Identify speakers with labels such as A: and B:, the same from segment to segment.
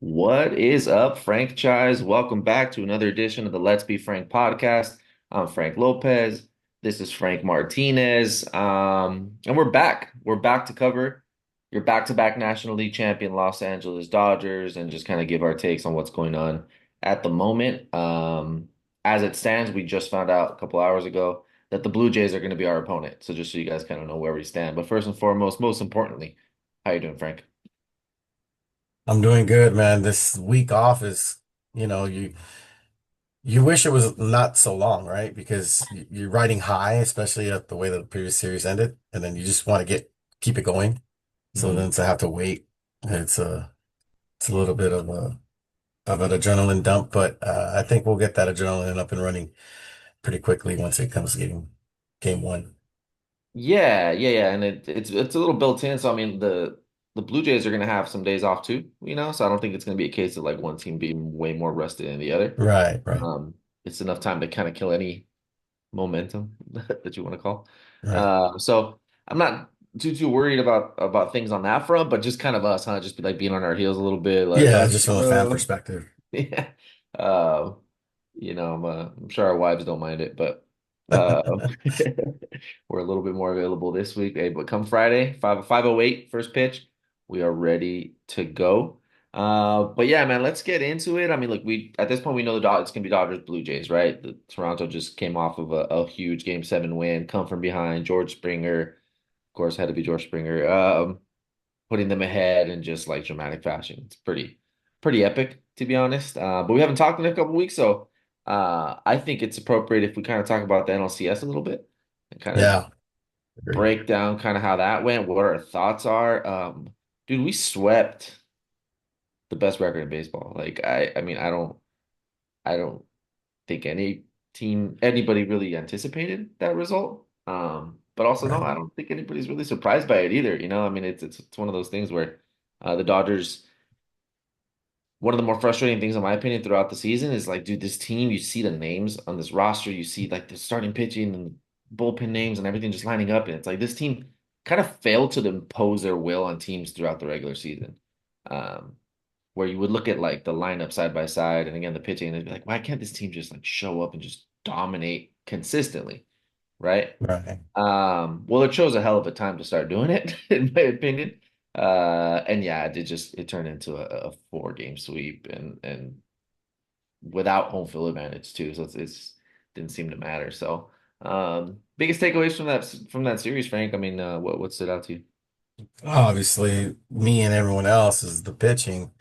A: What is up, Frank Chise? Welcome back to another edition of the Let's Be Frank podcast. I'm Frank Lopez. This is Frank Martinez. And we're back. We're back to cover your back-to-back National League champion Los Angeles Dodgers and just kind of give our takes on what's going on at the moment. As it stands, we just found out a couple hours ago that the Blue Jays are going to be our opponent. So just so you guys kind of know where we stand. But first and foremost, most importantly, how you doing, Frank?
B: I'm doing good, man. This week off is, you know, you wish it was not so long, right? Because you're riding high, especially at the way the previous series ended, and then you just want to keep it going. So then to have to wait, it's a little bit of an adrenaline dump, but I think we'll get that adrenaline up and running pretty quickly once it comes to game one.
A: Yeah, and it's a little built in. So I mean, the Blue Jays are going to have some days off too, you know. So I don't think it's going to be a case of like one team being way more rested than the other.
B: Right, right,
A: Um, it's enough time to kind of kill any momentum that you want to call.
B: right.
A: So I'm not too worried about things on that front, but just kind of us, huh? Just be like being on our heels a little bit, like,
B: Yeah, just from a fan perspective.
A: yeah. Uh, I'm sure our wives don't mind it, but uh, we're a little bit more available this week. Hey, but come Friday, 5:08 first pitch, we are ready to go. But yeah, man, let's get into it. I mean, look, we at this point we know it's gonna be Dodgers Blue Jays, right? The Toronto just came off of a huge Game 7 win, come from behind. George Springer, of course, had to be George Springer. Putting them ahead in just like dramatic fashion. It's pretty epic, to be honest. But we haven't talked in a couple weeks, so I think it's appropriate if we kind of talk about the NLCS a little bit and kind of
B: Yeah, agree.
A: break down kind of how that went, what our thoughts are. Dude, we swept the best record in baseball. Like I mean, I don't think anybody really anticipated that result. But also no,
B: Right.
A: I don't think anybody's really surprised by it either. You know, I mean, it's one of those things where the Dodgers. One of the more frustrating things, in my opinion, throughout the season is like, dude, this team, you see the names on this roster, you see like the starting pitching and bullpen names and everything just lining up. And it's like this team kind of failed to impose their will on teams throughout the regular season. Um, where you would look at like the lineup side by side and again the pitching and they'd be like, why can't this team just like show up and just dominate consistently? Right?
B: Right.
A: Well, it chose a hell of a time to start doing it, in my opinion. And yeah, it turned into a four-game sweep and without home field advantage too. So it's didn't seem to matter. So biggest takeaways from that series, Frank. I mean, what stood out to you?
B: Obviously, me and everyone else is the pitching.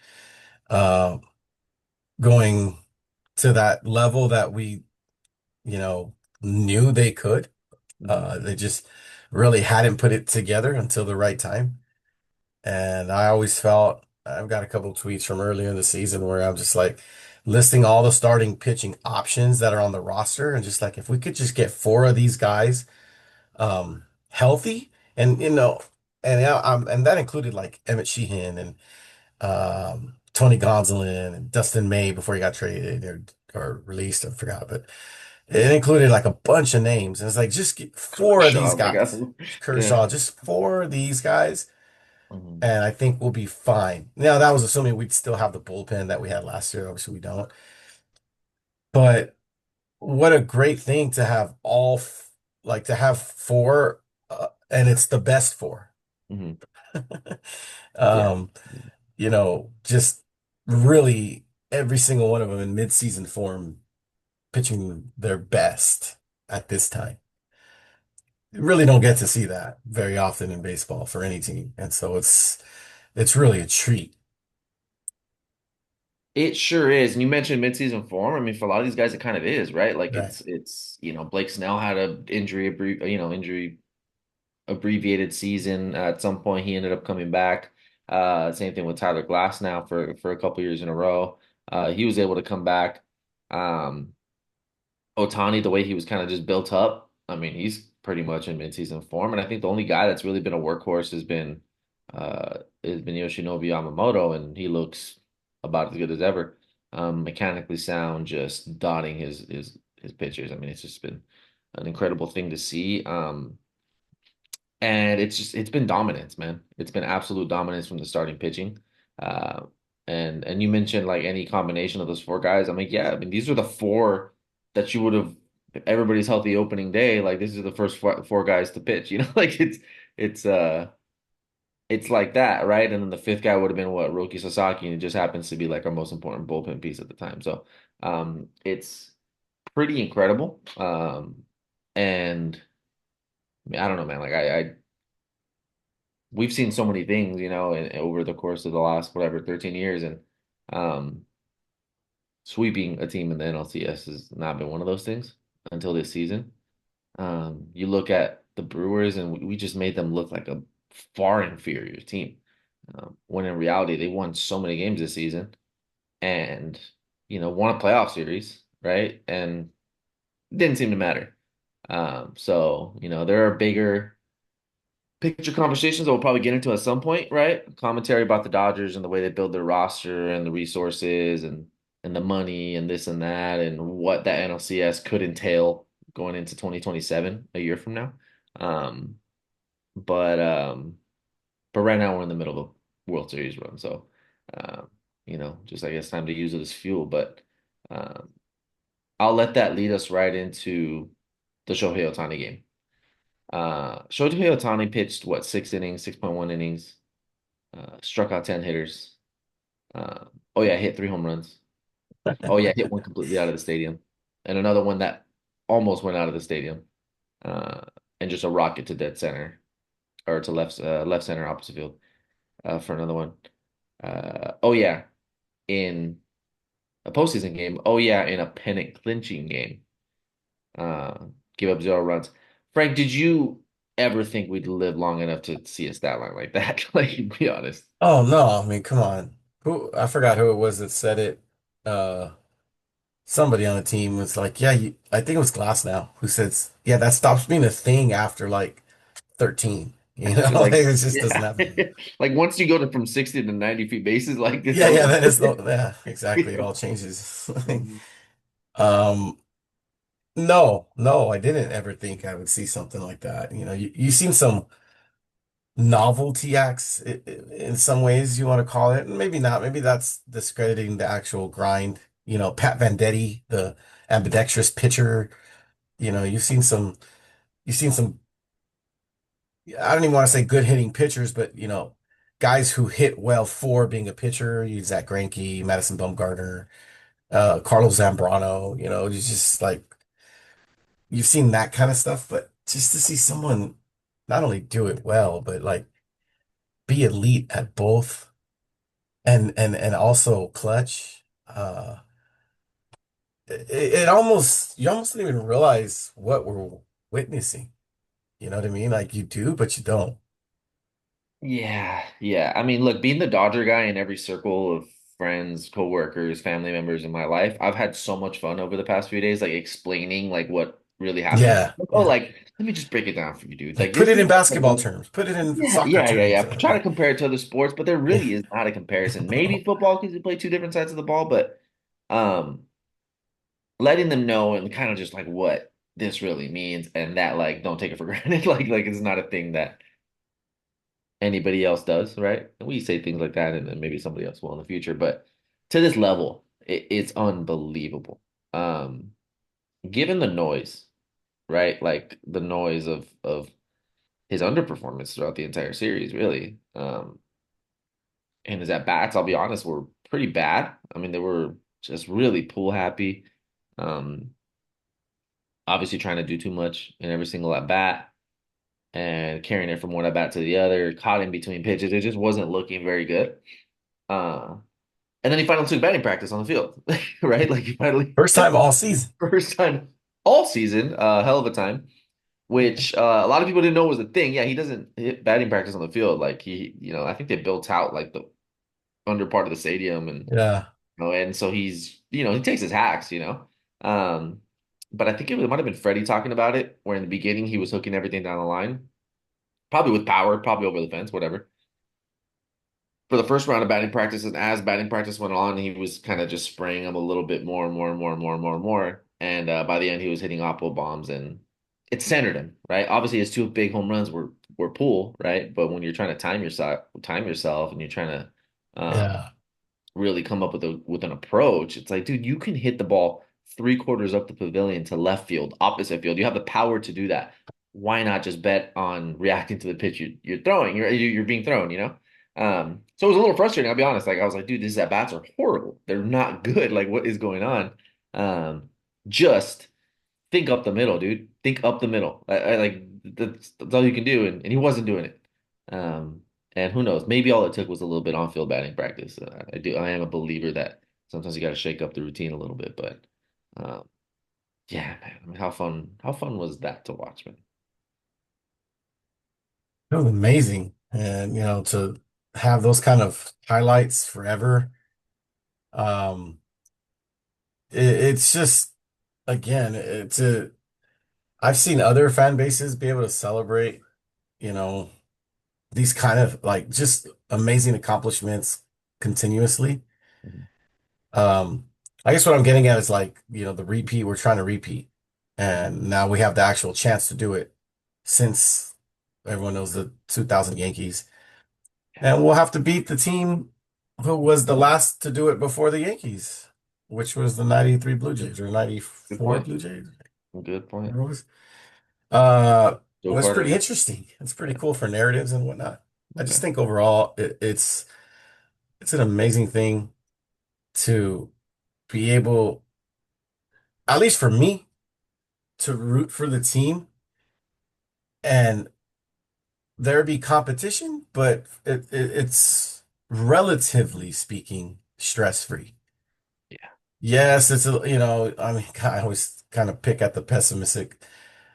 B: Uh, Going to that level that we, you know, knew they could.
A: Hmm.
B: They just really hadn't put it together until the right time. And I always felt I've got a couple tweets from earlier in the season where I'm just like listing all the starting pitching options that are on the roster and just like if we could just get four of these guys healthy and and that included like Emmett Sheehan and Tony Gonsolin and Dustin May before he got traded or released, I forgot, but it included like a bunch of names. And it's like, just get four of these
A: Kershaw, my
B: guys.
A: God. Yeah.
B: Kershaw, just four of these guys,
A: Mhm.
B: and I think we'll be fine. Now, that was assuming we'd still have the bullpen that we had last year. Obviously, we don't. But what a great thing to have like to have four, and it's the best four.
A: Mhm. Yeah.
B: Um, just really every single one of them in mid-season form pitching their best at this time. You really don't get to see that very often in baseball for any team. And so it's really a treat.
A: It sure is. And you mentioned midseason form. I mean, for a lot of these guys, it kind of is, right? Like
B: Right.
A: Blake Snell had a injury abbreviated season. At some point, he ended up coming back. Same thing with Tyler Glass now for a couple years in a row. He was able to come back. Um, Otani, the way he was kind of just built up, I mean, he's pretty much in midseason form. And I think the only guy that's really been a workhorse has been Yoshinobu Yamamoto, and he looks about as good as ever. Mechanically sound, just dotting his pitches. I mean, it's just been an incredible thing to see. And it's been dominance, man. It's been absolute dominance from the starting pitching. Uh, And you mentioned like any combination of those four guys. I'm like, yeah, I mean these are the four that you would have if everybody's healthy opening day. Like this is the first four guys to pitch. Like it's it's like that, right? And then the fifth guy would have been what, Roki Sasaki, and it just happens to be like our most important bullpen piece at the time. So it's pretty incredible. And I mean, I don't know, man. Like I we've seen so many things, over the course of the last whatever 13 years, and um sweeping a team in the NLCS has not been one of those things until this season. You look at the Brewers, and we just made them look like a far inferior team. When in reality, they won so many games this season and, won a playoff series, right? And it didn't seem to matter. So, there are bigger picture conversations that we'll probably get into at some point, right? Commentary about the Dodgers and the way they build their roster and the resources and the money and this and that and what that NLCS could entail going into 2027, a year from now. Um, but um, but right now we're in the middle of a World Series run, so um, just I guess time to use it as fuel. But um, I'll let that lead us right into the Shohei Ohtani game. Shohei Ohtani pitched what, 6 innings, 6.1 innings, struck out 10 hitters. Oh yeah, hit 3 home runs. Oh yeah, hit one completely out of the stadium, and another one that almost went out of the stadium, uh, and just a rocket to dead center or to left center opposite field for another one. Oh yeah, in a postseason game. Oh yeah, in a pennant clinching game. Uh, give up 0 runs. Frank, did you ever think we'd live long enough to see a stat line like that? Like, be honest.
B: Oh no, I mean, come on. Who I forgot who it was that said it. Uh Somebody on the team was like, yeah, I think it was Glass now who says, yeah, that stops being a thing after like 13. Like
A: Like,
B: it just doesn't
A: yeah,
B: happen.
A: like once you go from 60 to 90 feet bases, like it's
B: Yeah, yeah,
A: over.
B: then it's no, yeah, exactly. It all changes.
A: Mhm.
B: Um, no, no, I didn't ever think I would see something like that. You've seen some novelty acts in some ways you want to call it. Maybe not. Maybe that's discrediting the actual grind. Pat Venditti, the ambidextrous pitcher. You've seen some, I don't even want to say good hitting pitchers, but guys who hit well for being a pitcher. You Zach Greinke, Madison Bumgarner, Carlos Zambrano. It's just like you've seen that kind of stuff, but just to see someone not only do it well, but like be elite at both and also clutch. It almost you almost don't even realize what we're witnessing. You know what I mean? Like you do, but you don't.
A: Yeah, yeah. I mean, look, being the Dodger guy in every circle of friends, coworkers, family members in my life, I've had so much fun over the past few days, like explaining like what really happened.
B: Yeah,
A: Oh,
B: yeah.
A: like let me just break it down for you, dude.
B: Like
A: Like
B: put
A: this
B: it
A: is
B: in basketball terms, put it in
A: yeah,
B: soccer
A: yeah, yeah,
B: terms.
A: yeah. Try to compare it to other sports, but there
B: Yeah.
A: really is not a comparison. Maybe
B: No.
A: football because you play two different sides of the ball, but um, letting them know and kind of just like what this really means and that like don't take it for granted. Like it's not a thing that anybody else does, right? And we say things like that, and then maybe somebody else will in the future. But to this level, it's unbelievable. Um, Given the noise, right? Like the noise of his underperformance throughout the entire series, really. And his at bats, I'll be honest, were pretty bad. I mean, they were just really pool happy. Um, Obviously trying to do too much in every single at bat and carrying it from one at bat to the other, caught in between pitches. It just wasn't looking very good. Uh, And then he finally took batting practice on the field, right? Like he finally
B: First time all season.
A: first time all season, hell of a time, which a lot of people didn't know was a thing. Yeah, he doesn't hit batting practice on the field. Like I think they built out like the under part of the stadium, and
B: Yeah.
A: and so he takes his hacks. Um, but I think it might have been Freddie talking about it, where in the beginning he was hooking everything down the line, probably with power, probably over the fence, whatever. For the first round of batting practice, and as batting practice went on, he was kind of just spraying them a little bit more and more and more and more and more and more. And by the end, he was hitting oppo bombs, and it centered him, right? Obviously, his two big home runs were pool, right? But when you're trying to time yourself, and you're trying to um,
B: Yeah.
A: really come up with an approach. It's like, dude, you can hit the ball 3 quarters up the pavilion to left field, opposite field. You have the power to do that. Why not just bet on reacting to the pitch you're throwing? You're being thrown, you know? So it was a little frustrating, I'll be honest. Like I was like, dude, these at bats are horrible. They're not good. Like, what is going on? Just think up the middle, dude. Think up the middle. Like that's all you can do, and he wasn't doing it. Um, and who knows? Maybe all it took was a little bit on-field batting practice. I am a believer that sometimes you got to shake up the routine a little bit. But um, yeah, man. I mean, how fun was that to watch, man?
B: It was amazing. And, to have those kind of highlights forever, um, it's just, again, I've seen other fan bases be able to celebrate, you know, these kind of like just amazing accomplishments continuously.
A: Mhm.
B: Um, I guess what I'm getting at is like, the repeat, we're trying to repeat.
A: Mhm.
B: And now we have the actual chance to do it since everyone knows the 2000 Yankees.
A: Yeah,
B: And we'll have to beat the team who was the last to do it before the Yankees, which was the 93 Blue Jays or
A: good
B: 94
A: point.
B: Blue Jays.
A: Good point.
B: Whatever it was. Uh,
A: Joe
B: was
A: Carter,
B: pretty
A: right?
B: interesting. It's pretty
A: Yeah.
B: cool for narratives and whatnot. I just
A: Okay.
B: think overall it's an amazing thing to be able, at least for me, to root for the team and there be competition, but it's relatively speaking stress-free.
A: Yeah.
B: Yes, I mean, I always kind of pick at the pessimistic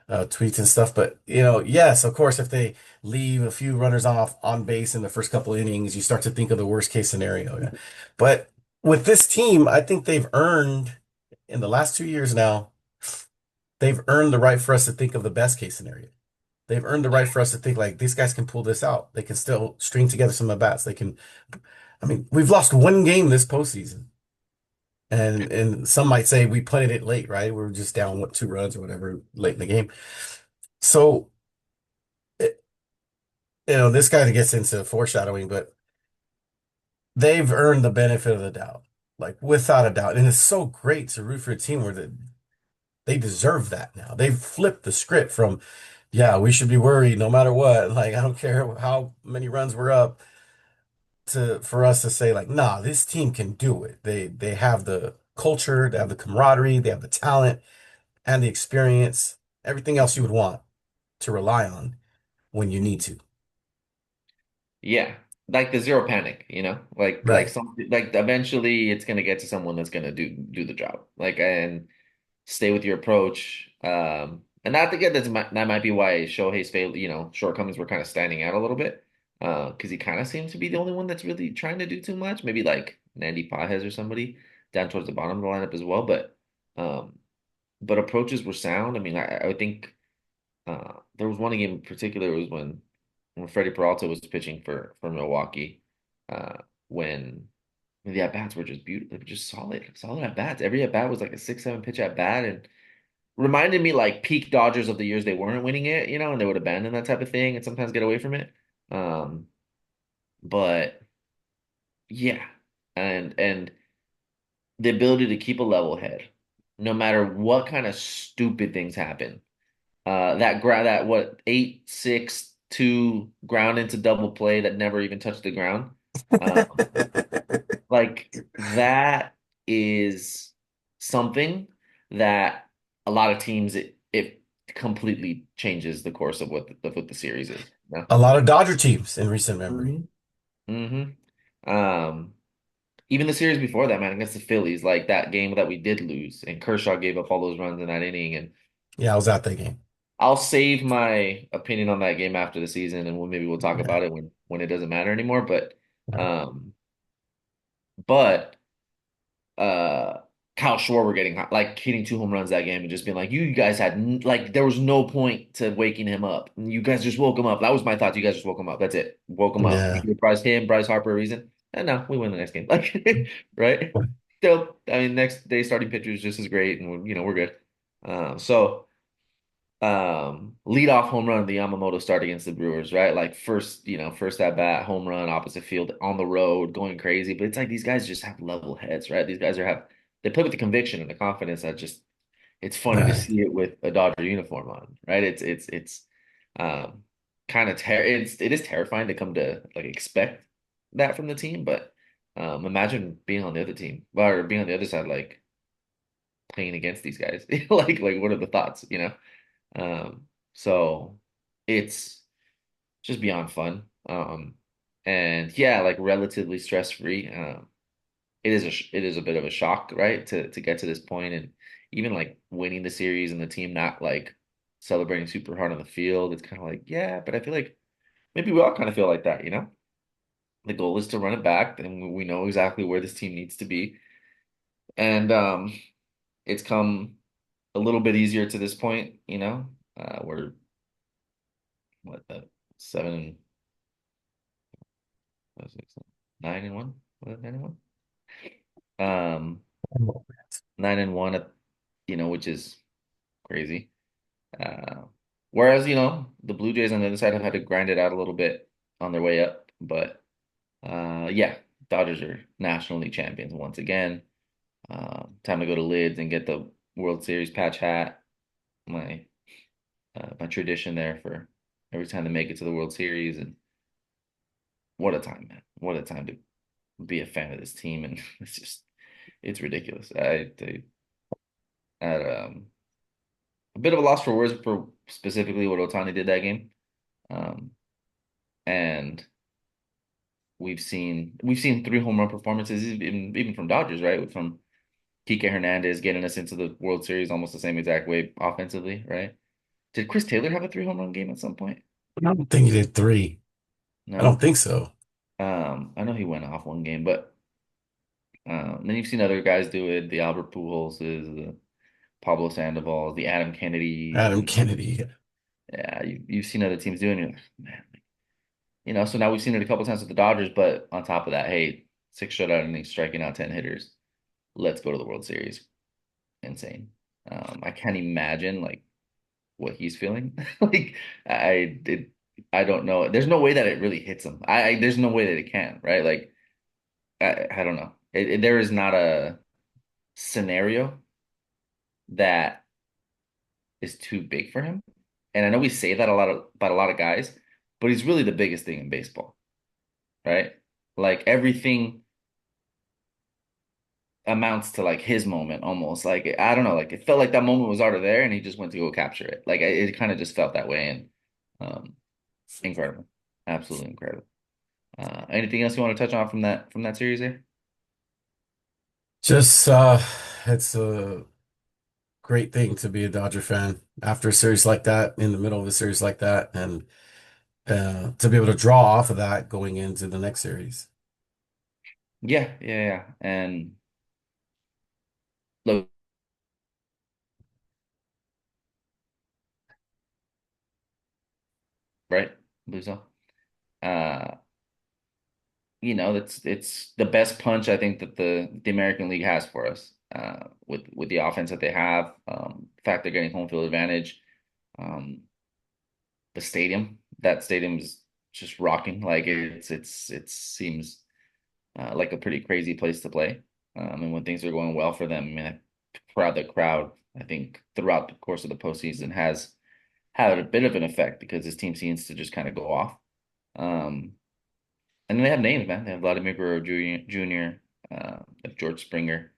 B: tweets and stuff, but yes, of course, if they leave a few runners off on base in the first couple innings, you start to think of the worst case scenario. Yeah. But with this team, I think they've earned in the last 2 years now, they've earned the right for us to think of the best case scenario. They've earned the right for us to think like these guys can pull this out. They can still string together some at bats. They can. I mean, we've lost one game this postseason. And some might say we played it late, right? We were just down what 2 runs or whatever late in the game. So it, this kind of gets into foreshadowing, but they've earned the benefit of the doubt, like without a doubt. And it's so great to root for a team where they deserve that now. They've flipped the script from, yeah, we should be worried no matter what. Like I don't care how many runs we're up to for us to say like, nah, this team can do it. They have the culture, they have the camaraderie, they have the talent and the experience, everything else you would want to rely on when you need to.
A: Yeah. Like the zero panic, you know? Like
B: Right.
A: something like eventually it's gonna get to someone that's gonna do the job. Like and stay with your approach. And not to get that might be why Shohei's shortcomings were kind of standing out a little bit. Because he kind of seems to be the only one that's really trying to do too much. Maybe like Nandy Pages or somebody down towards the bottom of the lineup as well. Um, but approaches were sound. I mean, I would think there was one game in particular. It was when Freddie Peralta was pitching for Milwaukee. When the at bats were just beautiful, they were just solid at bats. Every at bat was like a 6, 7 pitch at bat, and reminded me like peak Dodgers of the years they weren't winning it, and they would abandon that type of thing and sometimes get away from it. Um, but yeah, and the ability to keep a level head, no matter what kind of stupid things happen. That what 8-6-2 ground into double play that never even touched the ground. Uh, like that is something that a lot of teams it completely changes the course of what the series is. Yeah.
B: A lot of Dodger teams in recent memory.
A: Hmm. Hmm. Even the series before that, man, against the Phillies, like that game that we did lose, and Kershaw gave up all those runs in that inning, and
B: Yeah, I was at that game.
A: I'll save my opinion on that game after the season, and maybe we'll talk
B: Yeah.
A: about it when it doesn't matter anymore.
B: Right.
A: Um, but uh, Kyle Schwarber getting like hitting 2 home runs that game and just being like, you guys had like there was no point to waking him up. You guys just woke him up. That was my thought. You guys just woke him up. That's it. Woke him up. You
B: Yeah.
A: surprised him, Bryce Harper a reason, and no, we win the next game. Like, right? Still, I mean, next day starting pitcher is just as great, and we're good. So. leadoff home run of the Yamamoto start against the Brewers, right? Like first at bat, home run, opposite field, on the road, going crazy. But it's like these guys just have level heads, right? These guys they play with the conviction and the confidence that just it's funny to
B: Right.
A: see it with a Dodger uniform on, right? It's um kind of it is terrifying to come to like expect that from the team, but imagine being on the other team or being on the other side, like playing against these guys. Like what are the thoughts, you know? So it's just beyond fun. And yeah, like relatively stress free. It is a bit of a shock, right? To get to this point and even like winning the series and the team not like celebrating super hard on the field. It's kind of like, yeah, but I feel like maybe we all kind of feel like that, you know? The goal is to run it back, and we know exactly where this team needs to be. And it's come a little bit easier to this point, you know. We're what 7 6, 9-1. Was it 9-1? Um, 9-1 which is crazy. Uh, Whereas, the Blue Jays on the other side have had to grind it out a little bit on their way up. But yeah, Dodgers are National League champions once again. Time to go to Lids and get the World Series patch hat. My my tradition there for every time they make it to the World Series. And what a time, man. What a time to be a fan of this team. And it's ridiculous. I had a bit of a loss for words for specifically what Otani did that game. Um, and we've seen three home run performances even from Dodgers, right? From Kike Hernandez getting us into the World Series almost the same exact way offensively, right? Did Chris Taylor have a three home run game at some point?
B: I don't think he did three. I don't
A: No.
B: think so.
A: I know he went off one game, but then you've seen other guys do it, the Albert Pujolses, the Pablo Sandoval, the Adam Kennedys,
B: Adam
A: and
B: Kennedy.
A: yeah, you've seen other teams doing it. Man, so now we've seen it a couple times with the Dodgers, but on top of that, hey, six shutout innings, striking out 10 hitters. Let's go to the World Series. Insane. I can't imagine like what he's feeling. Like I did I don't know. There's no way that it really hits him. There's no way that it can, right? Like I don't know. There is not a scenario that is too big for him. And I know we say that about a lot of guys, but he's really the biggest thing in baseball, right? Like everything amounts to like his moment almost. Like I don't know, like it felt like that moment was already there and he just went to go capture it. Like it kind of just felt that way and um incredible. Absolutely incredible. Anything else you want to touch on from that series there?
B: Just it's a great thing to be a Dodger fan after a series like that, in the middle of a series like that, and to be able to draw off of that going into the next series.
A: Yeah, yeah, yeah. And look, right? Luzo. Uh, that's it's the best punch I think that the American League has for us. With the offense that they have, the fact they're getting home field advantage, um, the stadium, that stadium is just rocking. Like it seems like a pretty crazy place to play. And when things are going well for them, I mean, the crowd, I think throughout the course of the postseason has had a bit of an effect because this team seems to just kind of go off. Um, and they have names, man. They have Vladimir Guerrero Jr., they have George Springer.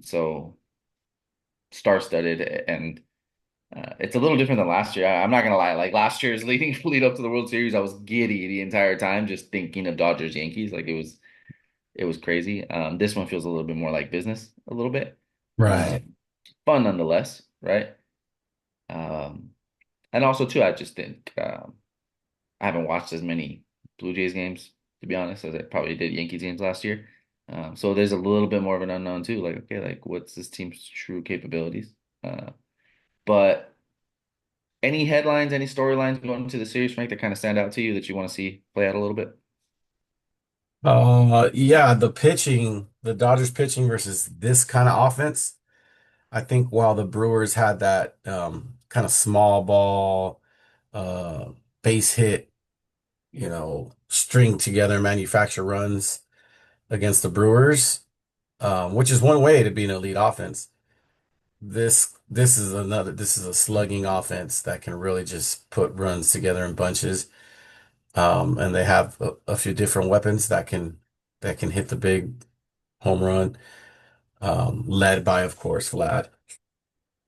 A: So star-studded, and it's a little different than last year. I'm not gonna lie. Like last year's lead up to the World Series, I was giddy the entire time just thinking of Dodgers Yankees. Like it was crazy. This one feels a little bit more like business, a little bit.
B: Right.
A: Um, Fun nonetheless, right? Um, and also too, I just think I haven't watched as many Blue Jays games, to be honest, as I probably did Yankees games last year. So there's a little bit more of an unknown too. Like, okay, like what's this team's true capabilities? But any headlines, any storylines going into the series, Frank, that kind of stand out to you that you want to see play out a little bit?
B: Yeah, the Dodgers pitching versus this kind of offense. I think while the Brewers had that kind of small ball, uh, base hit, string together manufacture runs against the Brewers, which is one way to be an elite offense. This is a slugging offense that can really just put runs together in bunches. And they have a few different weapons that can hit the big home run, led by, of course, Vlad.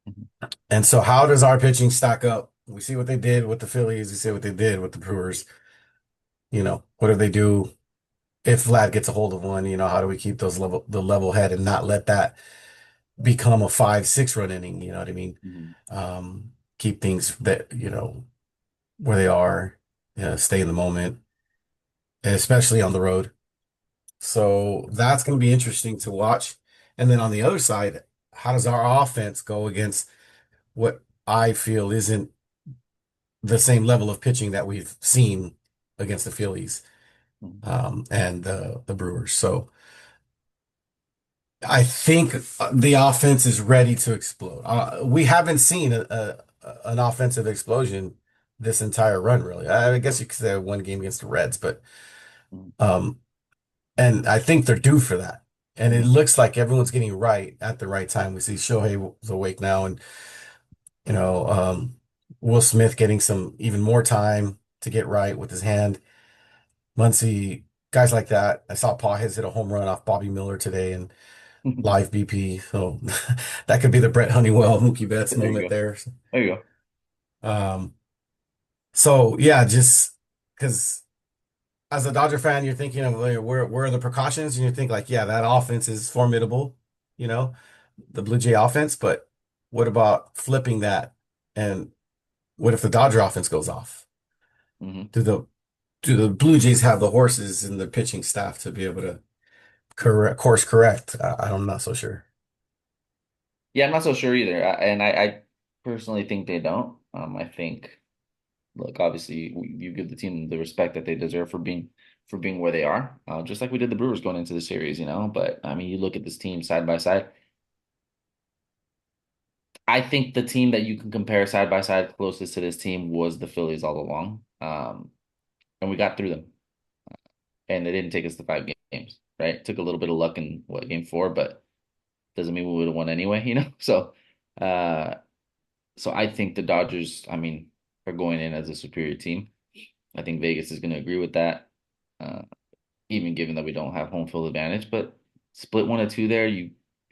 A: Mhm.
B: And so how does our pitching stack up? We see what they did with the Phillies, we see what they did with the Brewers. What do they do if Vlad gets a hold of one? How do we keep the level head and not let that become a 5, 6 run inning? You know what I mean?
A: Mhm.
B: Keep things that, where they are, stay in the moment, especially on the road. So that's going to be interesting to watch. And then on the other side, how does our offense go against what I feel isn't the same level of pitching that we've seen against the Phillies,
A: Mhm.
B: and the Brewers? So I think the offense is ready to explode. We haven't seen an offensive explosion this entire run, really. I guess you could say one game against the Reds, but
A: Mhm.
B: um, and I think they're due for that. And it
A: Mhm.
B: looks like everyone's getting right at the right time. We see Shohei's awake now, and you know, um, Will Smith getting some even more time to get right with his hand. Muncy, guys like that. I saw Paul has hit a home run off Bobby Miller today and live BP. So that could be the Brett Honeywell, Mookie Betts
A: There you
B: moment
A: go.
B: there.
A: There you go.
B: Um, so yeah, just because as a Dodger fan, you're thinking of like, where are the precautions? And you think like, yeah, that offense is formidable, you know, the Blue Jay offense, but what about flipping that? And what if the Dodger offense goes off?
A: Mhm.
B: Do the do the Blue Jays have the horses and the pitching staff to be able to course correct? I'm not so sure.
A: Yeah, I'm not so sure either. And I personally think they don't. I think, look, obviously, you give the team the respect that they deserve for being where they are, just like we did the Brewers going into the series, you know. But I mean, you look at this team side by side. I think the team that you can compare side by side closest to this team was the Phillies all along, and we got through them, and it didn't take us to 5 games, right? It took a little bit of luck in what game 4, but doesn't mean we would have won anyway, you know. Uh, so I think the Dodgers, I mean, are going in as a superior team. I think Vegas is going to agree with that, uh, even given that we don't have home field advantage. But split 1 or 2 there, you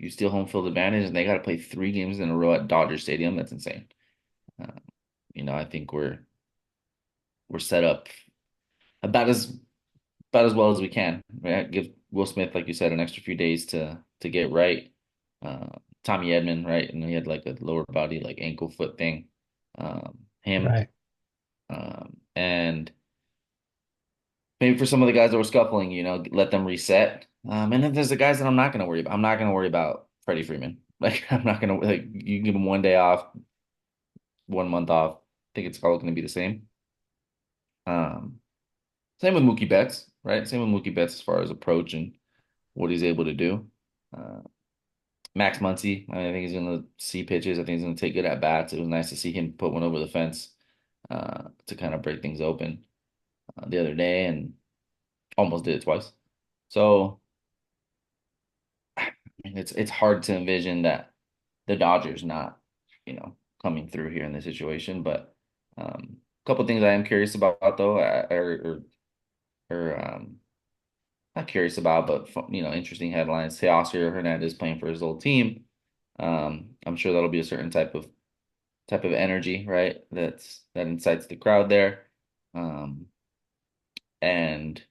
A: steal home field advantage, and they got to play 3 games in a row at Dodger Stadium. That's insane. Uh, I think we're set up about as about as well as we can. Right? Give Will Smith, like you said, an extra few days to get right. Uh, Tommy Edman, right, and he had like a lower body, like ankle foot thing. Him,
B: Right.
A: and maybe for some of the guys that were scuffling, let them reset. And then there's the guys that I'm not going to worry about. I'm not going to worry about Freddie Freeman. Like I'm not going to like you can give him 1 day off, 1 month off. I think it's all going to be the same. Um, Same with Mookie Betts, right? Same with Mookie Betts as far as approach and what he's able to do. Uh, Max Muncy, I think he's going to see pitches. I think he's going to take good at bats. It was nice to see him put one over the fence to kind of break things open the other day, and almost did it twice. So I mean, it's hard to envision that the Dodgers not, coming through here in this situation. But a couple things I am curious about though, or not curious about, but interesting headlines. Teoscar Hernandez playing for his old team. I'm sure that'll be a certain type of energy, right? That incites the crowd there. Um, and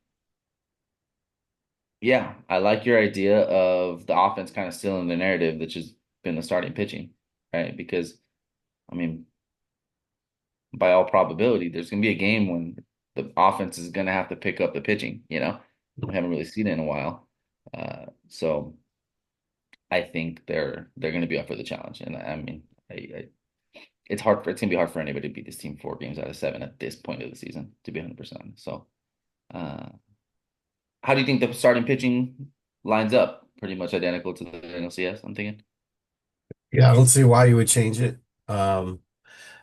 A: yeah, I like your idea of the offense kind of stealing the narrative that's just been the starting pitching, right? Because I mean, by all probability, there's gonna be a game when the offense is gonna have to pick up the pitching, We haven't really seen it in a while. So I think they're going to be up for the challenge, and I mean, it's going to be hard for anybody to beat this team 4 games out of 7 at this point of the season, to be 100% honest. So, uh, how do you think the starting pitching lines up? Pretty much identical to the NLCS, I'm thinking.
B: Yeah, I don't see why you would change it. Um,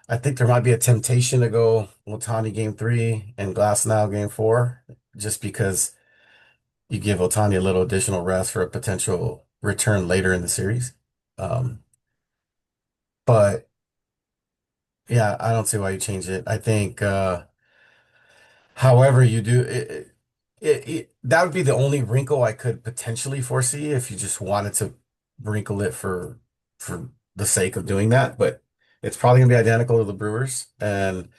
B: I think there might be a temptation to go Otani game three and Glass now game four, just because you give Otani a little additional rest for a potential return later in the series. Um, but yeah, I don't see why you change it. I think, however you do that would be the only wrinkle I could potentially foresee if you just wanted to wrinkle it for the sake of doing that. But it's probably gonna be identical to the Brewers, and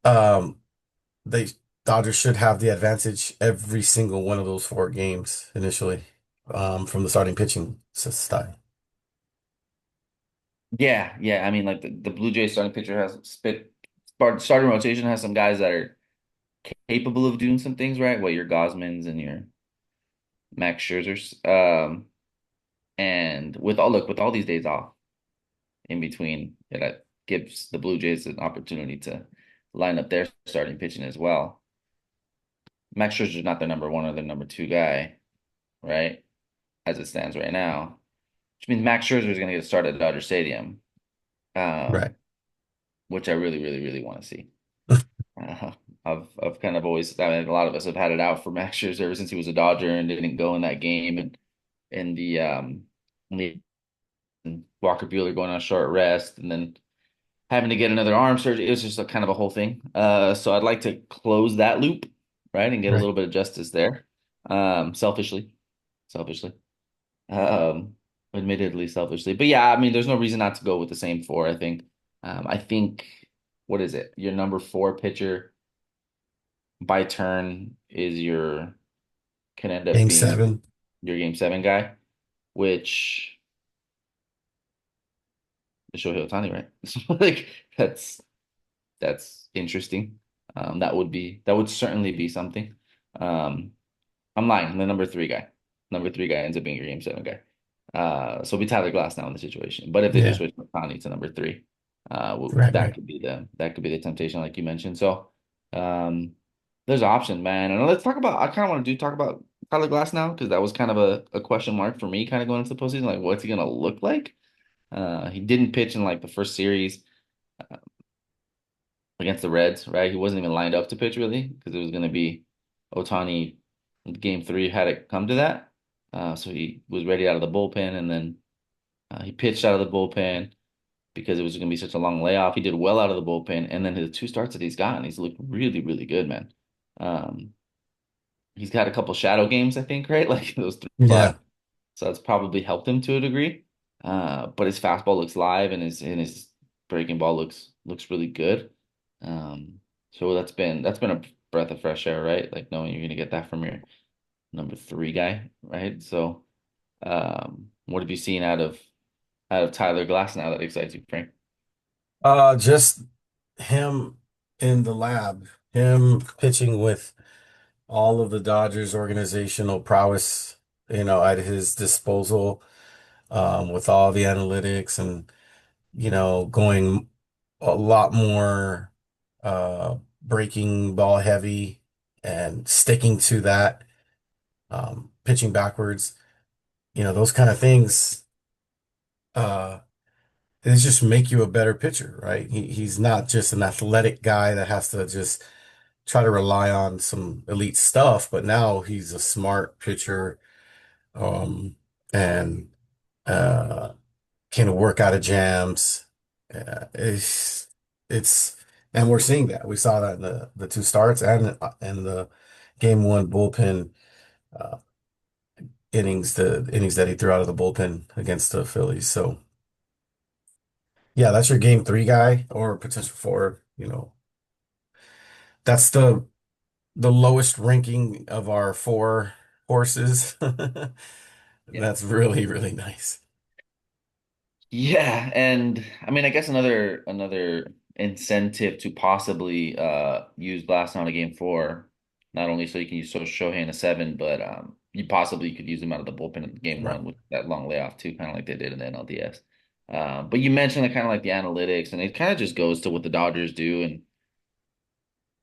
B: um, they Dodgers should have the advantage every single one of those four games initially, from the starting pitching style.
A: Yeah, yeah. I mean, like the Blue Jays starting pitcher has starting rotation has some guys that are capable of doing some things right. What your Gosmans and your Max Scherzers. And with all these days off in between, that gives the Blue Jays an opportunity to line up their starting pitching as well. Max Scherzer's not their number one or their number two guy, right? As it stands right now, which means Max Scherzer is going to get started at Dodger Stadium,
B: Right.
A: um, which I really, really, really want to see. Uh, I've kind of always, I mean, a lot of us have had it out for Max Scherzer ever since he was a Dodger and didn't go in that game, and in the and Walker Buehler going on a short rest, and then having to get another arm surgery. It was just a kind of a whole thing. So I'd like to close that loop, right, and get a
B: Right.
A: little bit of justice there. Selfishly, selfishly, um, admittedly, selfishly, but yeah, I mean, there's no reason not to go with the same four. I think, what is it? Your number four pitcher by turn is your can end up
B: Game
A: being
B: seven.
A: your game seven guy, which is Shohei Ohtani, right? So, like that's interesting. That would certainly be something. Um, I'm lying. The number three guy. Number three guy ends up being your game seven guy. So it'll be Tyler Glass now in the situation. But if they do
B: Yeah.
A: switch Ohtani to number three,
B: Right. Right.
A: that could be the temptation, like you mentioned. So um, there's options, man. And let's talk about. I kind of want to talk about Tyler Glass now because that was kind of a question mark for me, kind of going into the postseason. Like, what's he gonna look like? He didn't pitch in like the first series against the Reds, right? He wasn't even lined up to pitch really because it was going to be Ohtani game three had it come to that. So he was ready out of the bullpen and then he pitched out of the bullpen because it was going to be such a long layoff. He did well out of the bullpen and then his two starts that he's gotten, he's looked really, really good, man. Um, he's got a couple shadow games, I think, right? Like those three
B: Yeah.
A: flop. So that's probably helped him to a degree. But his fastball looks live and his breaking ball looks really good. So that's been a breath of fresh air, right? Like knowing you're gonna get that from your number three guy, right? So what have you seen out of Tyler Glass now that excites you, Frank?
B: Just him in the lab, him pitching with all of the Dodgers organizational prowess, at his disposal, with all the analytics and, going a lot more, breaking ball heavy and sticking to that, pitching backwards, those kind of things, uh, they just make you a better pitcher, right? He's not just an athletic guy that has to just try to rely on some elite stuff, but now he's a smart pitcher, um, and uh, can work out of jams. It's and we're seeing that. We saw that in the two starts and the game one bullpen, uh, the innings that he threw out of the bullpen against the Phillies. So yeah, that's your game three guy or potential four. That's the lowest ranking of our four horses.
A: Yeah.
B: That's really, really nice.
A: Yeah, and I mean, I guess another incentive to possibly use Glass on a game four, not only so you can use Shohei in a seven, but you possibly could use him out of the bullpen in game
B: Right.
A: one with that long layoff too, kind of like they did in the NLDS. But you mentioned kind of like the analytics, and it kind of just goes to what the Dodgers do, and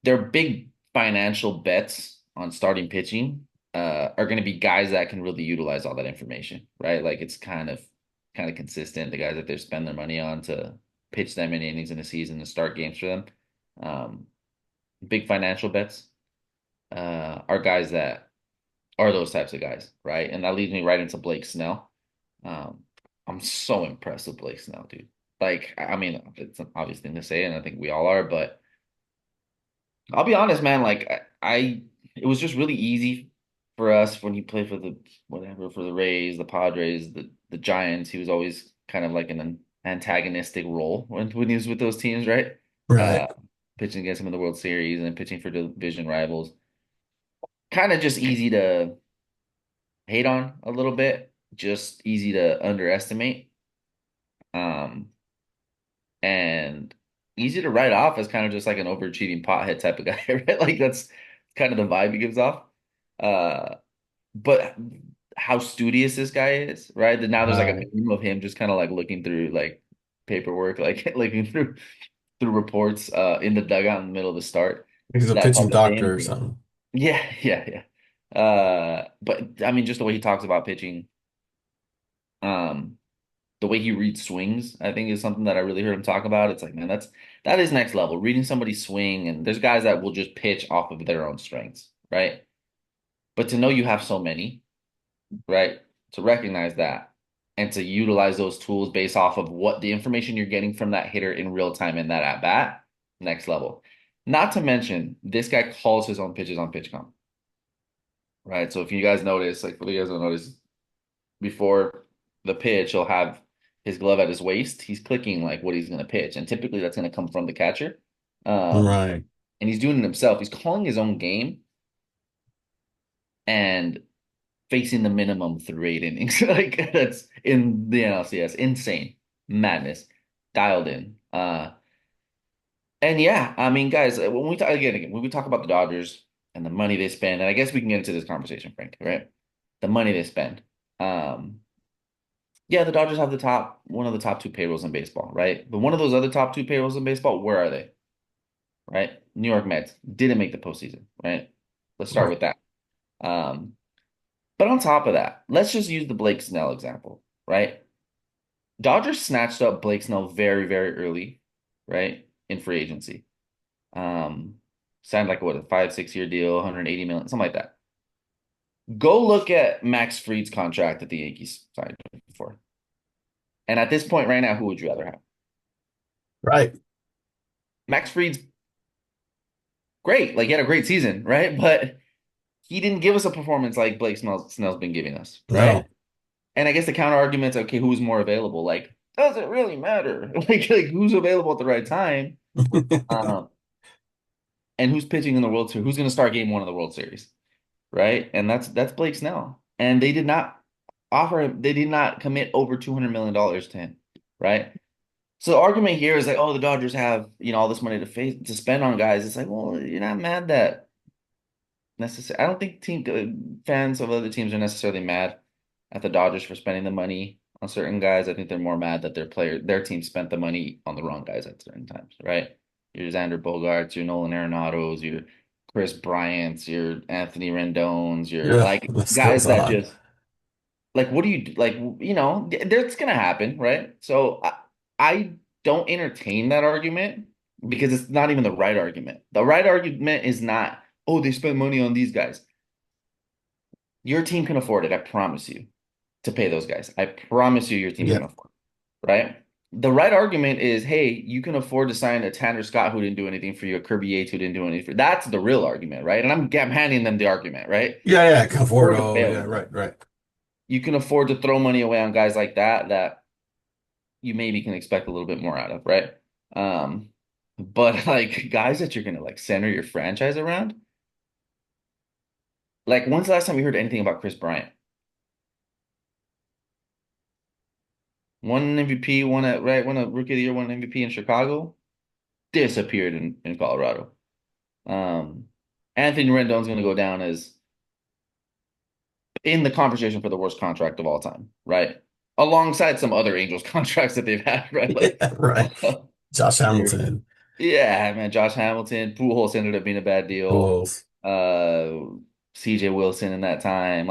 A: their big financial bets on starting pitching are going to be guys that can really utilize all that information, right? Like it's kind of consistent. The guys that they spend their money on to pitch that many innings in a season and start games for them. Um, Big financial bets are guys that are those types of guys, right? And that leads me right into Blake Snell. Um, I'm so impressed with Blake Snell, dude. Like, I mean, it's an obvious thing to say, and I think we all are, but I'll be honest, man. Like, it was just really easy for us when he played for the whatever for the Rays, the Padres, the Giants. He was always kind of like an antagonistic role when he was with those teams, right?
B: Right.
A: Uh, Pitching against them in the World Series and pitching for division rivals. Kind of just easy to hate on a little bit, just easy to underestimate, um, and easy to write off as kind of just like an overachieving pothead type of guy, right? Like that's kind of the vibe he gives off. Uh, but how studious this guy is, right? That now there's like a
B: Right.
A: meme of him just kind of like looking through like paperwork, like looking through reports in the dugout in the middle of the start,
B: He's a
A: that type
B: pitching
A: of thing.
B: doctor or something.
A: Yeah, yeah, yeah. But I mean, just the way he talks about pitching, um, the way he reads swings, I think is something that I really heard him talk about. It's like, man, that is next level. Reading somebody's swing, and there's guys that will just pitch off of their own strengths, right? But to know you have so many, right? To recognize that and to utilize those tools based off of what the information you're getting from that hitter in real time in that at bat, next level. Not to mention, this guy calls his own pitches on PitchCom, right? So if you guys notice, like for you guys don't notice, before the pitch, he'll have his glove at his waist. He's clicking like what he's going to pitch, and typically that's going to come from the catcher. Um,
B: Right.
A: and he's doing it himself. He's calling his own game and facing the minimum through 8 innings. Like that's in the NLCS, insane madness, dialed in. And yeah, I mean, guys, when we talk again, when we talk about the Dodgers and the money they spend, and I guess we can get into this conversation, Frank, right? The money they spend. Um, Yeah, the Dodgers have one of the top two payrolls in baseball, right? But one of those other top two payrolls in baseball, where are they? Right? New York Mets didn't make the postseason, right? Let's start
B: Right.
A: with that. Um, but on top of that, let's just use the Blake Snell example, right? Dodgers snatched up Blake Snell very, very early, right? In free agency. Um, Signed like what, a 5, 6 year deal, 180 million, something like that. Go look at Max Fried's contract that the Yankees signed for. And at this point right now, who would you rather have?
B: Right.
A: Max Fried's great. Like he had a great season, right? But he didn't give us a performance like Snell's been giving us, right?
B: No.
A: And I guess the counter argument's okay, who's more available? Like, does it really matter? Like who's available at the right time? Um, and who's pitching in the World Series? Who's going to start game one of the World Series, right? And that's Blake Snell. And they did not offer him, they did not commit over $200 million to him, right? So the argument here is like, oh, the Dodgers have, all this money to spend on guys. It's like, well, you're not mad that necessarily. I don't think team fans of other teams are necessarily mad at the Dodgers for spending the money on certain guys. I think they're more mad that their team spent the money on the wrong guys at certain times, right? Your Xander Bogaerts, your Nolan Arenados, your Chris Bryants, your Anthony Rendones, your
B: Yeah,
A: like
B: this
A: guys
B: goes
A: that
B: on.
A: just like what do you like? That's gonna happen, right? So I don't entertain that argument because it's not even the right argument. The right argument is not, oh, they spend money on these guys. Your team can afford it, I promise you, to pay those guys. I promise you your team
B: Yeah.
A: can afford it, right? The right argument is, hey, you can afford to sign a Tanner Scott who didn't do anything for you, a Kirby Yates who didn't do anything for you. That's the real argument, right? And I'm handing them the argument, right?
B: Yeah,
A: You
B: yeah,
A: can afford to
B: Conforto.
A: fail
B: Yeah,
A: them.
B: right, right.
A: You can afford to throw money away on guys like that you maybe can expect a little bit more out of, right? Um, but like guys that you're gonna like center your franchise around, like when's the last time you heard anything about Chris Bryant? Won an MVP, won a rookie of the year, won an MVP in Chicago, disappeared in Colorado. Um, Anthony Rendon's gonna go down as in the conversation for the worst contract of all time, right? Alongside some other Angels contracts that they've had, right? Like,
B: Yeah, right. Josh
A: you're
B: Hamilton,
A: Yeah, man. Josh Hamilton, Pujols ended up being a bad deal.
B: Pujols.
A: CJ Wilson in that time.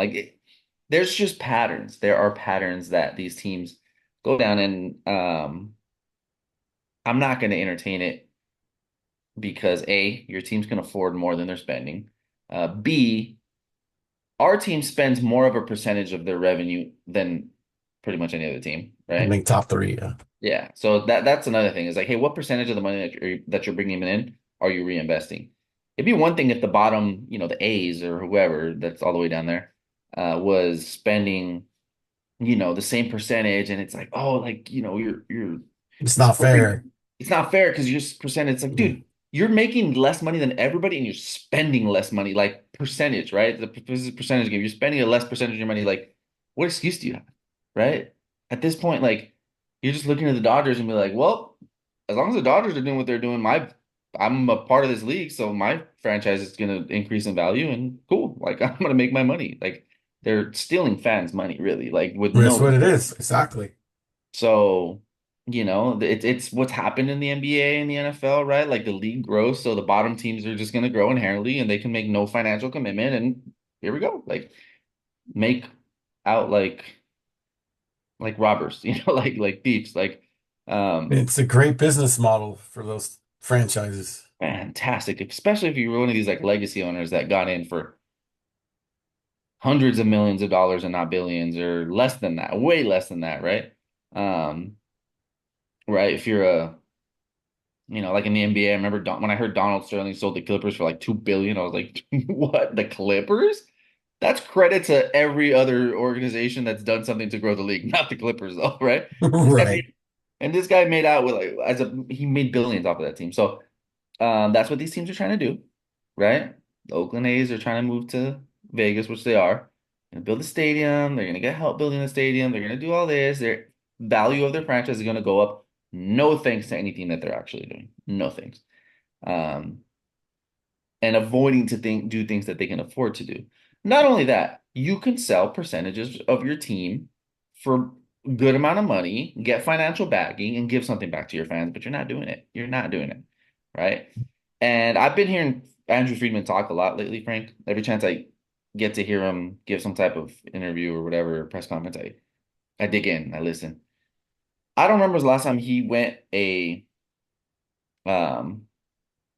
A: There's just patterns. There are patterns that these teams go down and I'm not going to entertain it because A, your teams can afford more than they're spending. B, our team spends more of a percentage of their revenue than pretty much any other team,
B: I
A: right?
B: think top three. Yeah.
A: Yeah. So that's another thing is like, hey, what percentage of the money that you're bringing in are you reinvesting? It'd be one thing if the bottom, the A's or whoever that's all the way down there, was spending, the same percentage, and it's like, oh, like, you're
B: It's not
A: supporting.
B: fair.
A: It's not fair because your percentage. It's like,
B: Mm.
A: dude, you're making less money than everybody, and you're spending less money, like percentage, right? This is a percentage game. You're spending a less percentage of your money. Like, what excuse do you have, right? At this point, like, you're just looking at the Dodgers and be like, well, as long as the Dodgers are doing what they're doing, I'm a part of this league, so my franchise is gonna increase in value, and cool, like I'm gonna make my money. Like they're stealing fans' money, really, like with
B: That's
A: no.
B: what it is. Exactly.
A: So, it's what's happened in the NBA and the NFL, right? Like the league grows, so the bottom teams are just going to grow inherently, and they can make no financial commitment. And here we go, like make out like robbers, like thieves, like um,
B: It's a great business model for those franchises.
A: fantastic, especially if you're one of these like legacy owners that got in for hundreds of millions of dollars and not billions or less than that, way less than that, right? Um, right. If you're like in the NBA, I remember when I heard Donald Sterling sold the Clippers for like 2 billion, I was like, what? The Clippers? That's credit to every other organization that's done something to grow the league, not the Clippers though, right? This guy
B: Right.
A: made, and this guy made out with like he made billions off of that team. So that's what these teams are trying to do, right? The Oakland A's are trying to move to Vegas, which they are, and build a stadium. They're gonna get help building the stadium. They're gonna do all this. Their value of their franchise is gonna go up. No thanks to anything that they're actually doing. No thanks. Um, and avoiding to do things that they can afford to do. Not only that, you can sell percentages of your team for a good amount of money, get financial backing, and give something back to your fans, but you're not doing it. You're not doing it, right? And I've been hearing Andrew Friedman talk a lot lately, Frank. Every chance I get to hear him give some type of interview or whatever, press conference, I dig in, I listen. I don't remember the last time he went um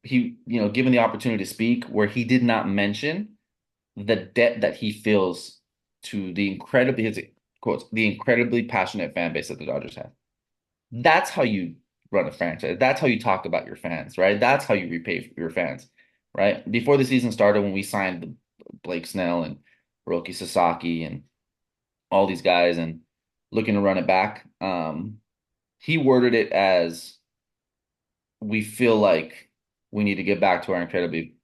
A: given the opportunity to speak where he did not mention the debt that he feels to his quotes, the incredibly passionate fan base that the Dodgers have. That's how you run a franchise. That's how you talk about your fans, right? That's how you repay your fans, right? Before the season started, when we signed Blake Snell and Hiroki Sasaki and all these guys and looking to run it back, he worded it as we feel like we need to get back to our incredibly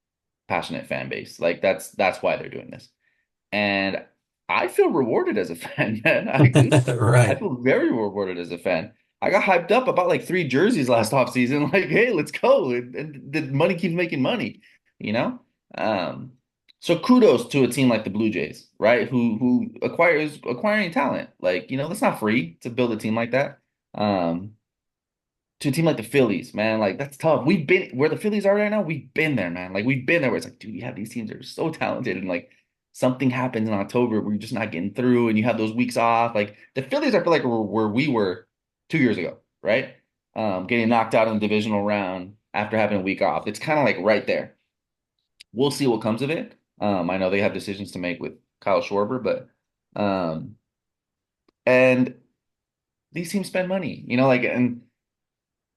A: passionate fan base. Like that's why they're doing this. And I feel rewarded as a fan, man. I do. I
B: Right.
A: feel very rewarded as a fan. I got hyped up about like 3 jerseys last offseason. Like, hey, let's go. And the money keeps making money, you know? Um, so kudos to a team like the Blue Jays, right? Who acquires acquiring talent. Like, that's not free to build a team like that. Um, to a team like the Phillies, man, like that's tough. We've been where the Phillies are right now. We've been there, man. Like we've been there where it's like, dude, you have these teams that are so talented, and like something happens in October where you're just not getting through, and you have those weeks off. Like the Phillies, I feel like were where we were 2 years ago, right? Getting knocked out in the divisional round after having a week off. It's kind of like right there. We'll see what comes of it. I know they have decisions to make with Kyle Schwarber, but and these teams spend money, like and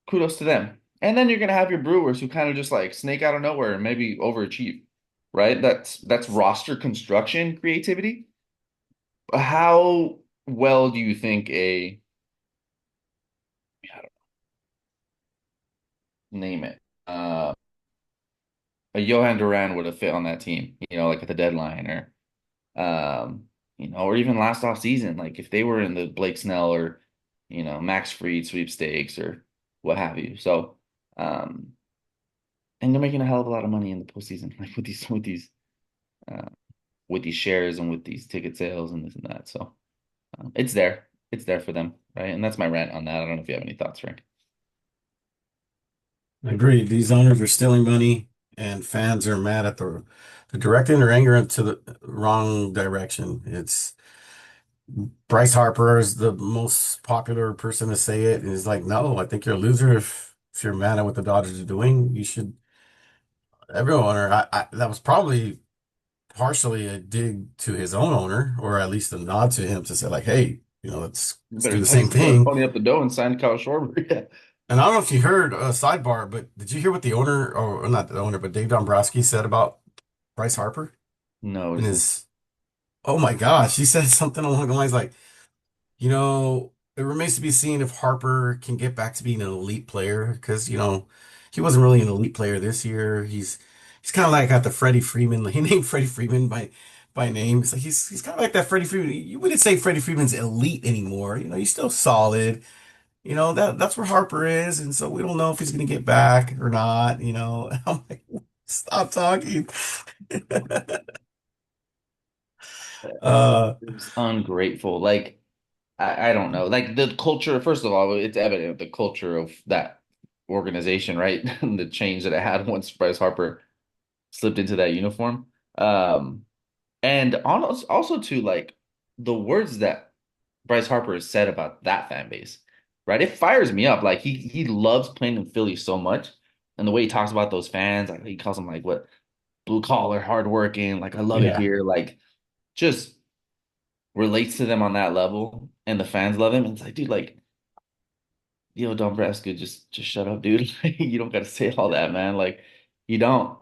A: kudos to them. And then you're gonna have your Brewers who kind of just like snake out of nowhere and maybe overachieve, right? That's roster construction creativity. How well do you think I don't name it, a Johan Duran would have fit on that team, like at the deadline or even last off season, like if they were in the Blake Snell or, Max Fried sweepstakes or what have you. So, um, and they're making a hell of a lot of money in the postseason, like uh, with these shares and with these ticket sales and this and that. So it's there for them, right? And that's my rant on that. I don't know if you have any thoughts, Frank.
B: Agreed. These owners are stealing money, and fans are mad at the directing their anger into the wrong direction. It's Bryce Harper is the most popular person to say it. And he's like, no, I think you're a loser. if you're mad at what the Dodgers are doing, you should every owner. That was probably partially a dig to his own owner, or at least a nod to him to say like, hey,
A: You
B: let's do
A: better
B: the same
A: start
B: thing.
A: ponying up the dough and sign Kyle Schwarber. Yeah.
B: And I don't know if you heard a sidebar, but did you hear what the owner, or not the owner, but Dave Dombrowski said about Bryce Harper
A: No, what
B: in
A: is it?
B: his, oh my gosh, he said something along the lines like, it remains to be seen if Harper can get back to being an elite player because, he wasn't really an elite player this year. He's kind of like got the Freddie Freeman. He named Freddie Freeman by name. It's like he's kind of like that Freddie Freeman. You wouldn't say Freddie Freeman's elite anymore. He's still solid. That's where Harper is, and so we don't know if he's gonna get back or not. I'm like, stop talking. Uh,
A: It was ungrateful. Like I don't know. Like the culture, first of all, it's evident the culture of that organization, right? And the change that it had once Bryce Harper slipped into that uniform. And also to like the words that Bryce Harper has said about that fan base, right? It fires me up. Like he loves playing in Philly so much. And the way he talks about those fans, like he calls them like what blue collar, hardworking, like I love it
B: yeah.
A: here. Like just relates to them on that level. And the fans love him. And it's like, dude, like, yo, Dombrowski, just shut up, dude. You don't gotta say all that, man. Like, you don't.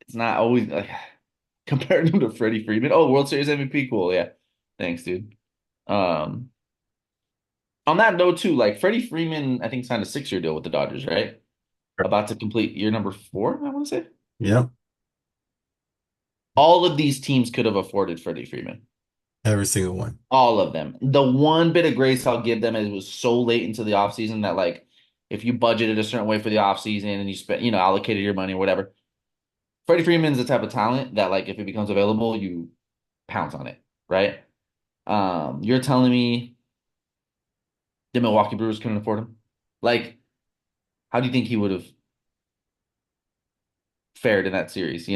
A: It's not always like comparing him to Freddie Freeman. Oh, World Series MVP, cool. Yeah. Thanks, dude. Um, on that note, too, like Freddie Freeman, I think signed a 6-year deal with the Dodgers, right? About to complete year number 4, I want to say.
B: Yep.
A: All of these teams could have afforded Freddie Freeman.
B: Every single one.
A: All of them. The one bit of grace I'll give them is it was so late into the offseason that like if you budgeted a certain way for the offseason and you spent, allocated your money or whatever. Freddie Freeman's the type of talent that like if it becomes available, you pounce on it, right? You're telling me the Milwaukee Brewers couldn't afford him? Like, how do you think he would have fared in that series,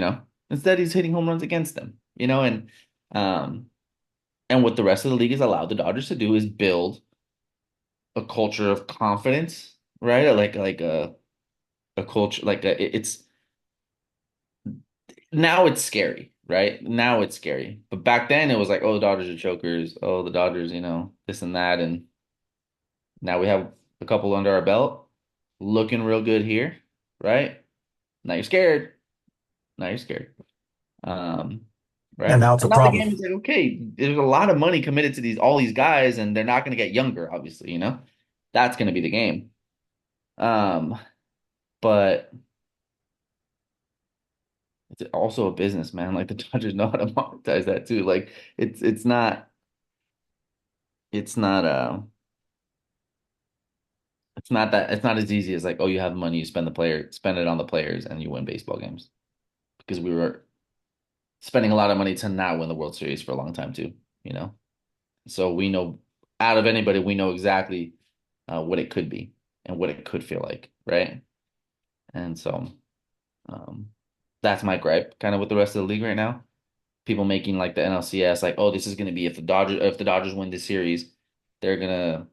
A: Instead, he's hitting home runs against them, um and what the rest of the league has allowed the Dodgers to do is build a culture of confidence, right? Like a culture it's now it's scary, right? Now it's scary. But back then it was like, oh, the Dodgers are chokers. Oh, the Dodgers, this and that. And now we have a couple under our belt, looking real good here, right? Now you're scared. Now you're scared. Um,
B: And
A: right?
B: now it's a
A: And now the
B: problem.
A: game is like, okay, there's a lot of money committed to all these guys, and they're not going to get younger, obviously, That's going to be the game. Um, but it's also a business, man. Like the Dodgers know how to monetize that too. Like it's not it's not it's not as easy as like, oh, you have money, you spend it on the players and you win baseball games. Because we were spending a lot of money to not win the World Series for a long time too, you know? So we know out of anybody, we know exactly what it could be and what it could feel like, right? And so um that's my gripe kind of with the rest of the league right now. People making like the NLCS like, oh, this is gonna be if the Dodgers win this series, they're gonna,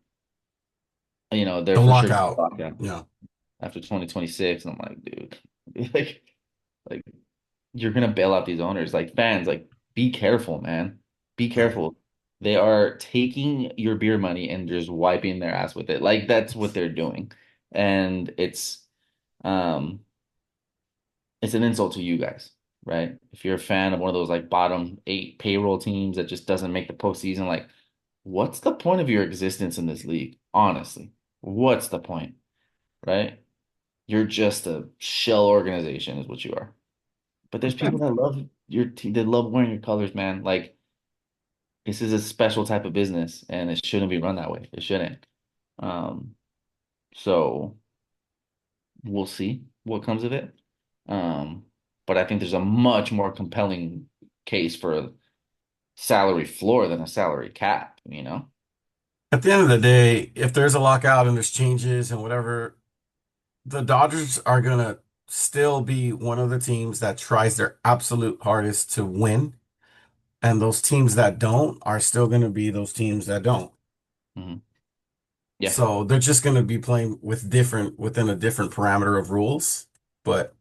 A: they're
B: The
A: for sure gonna
B: lockout.
A: lock down
B: Yeah.
A: after 2026. And I'm like, dude, like you're gonna bail out these owners. Like fans, like be careful, man. Be
B: Right.
A: careful. They are taking your beer money and just wiping their ass with it. Like that's what they're doing. And um it's an insult to you guys, right? If you're a fan of one of those like bottom 8 payroll teams that just doesn't make the postseason, like what's the point of your existence in this league? Honestly, what's the point, right? You're just a shell organization, is what you are. But there's people that love your team, that love wearing your colors, man. Like this is a special type of business, and it shouldn't be run that way. It shouldn't. Um, so we'll see what comes of it. Um, but I think there's a much more compelling case for a salary floor than a salary cap.
B: At the end of the day, if there's a lockout and there's changes and whatever, the Dodgers are gonna still be one of the teams that tries their absolute hardest to win. And those teams that don't are still gonna be those teams that don't.
A: Mhm. Yeah.
B: So they're just going to be playing with within a different parameter of rules, but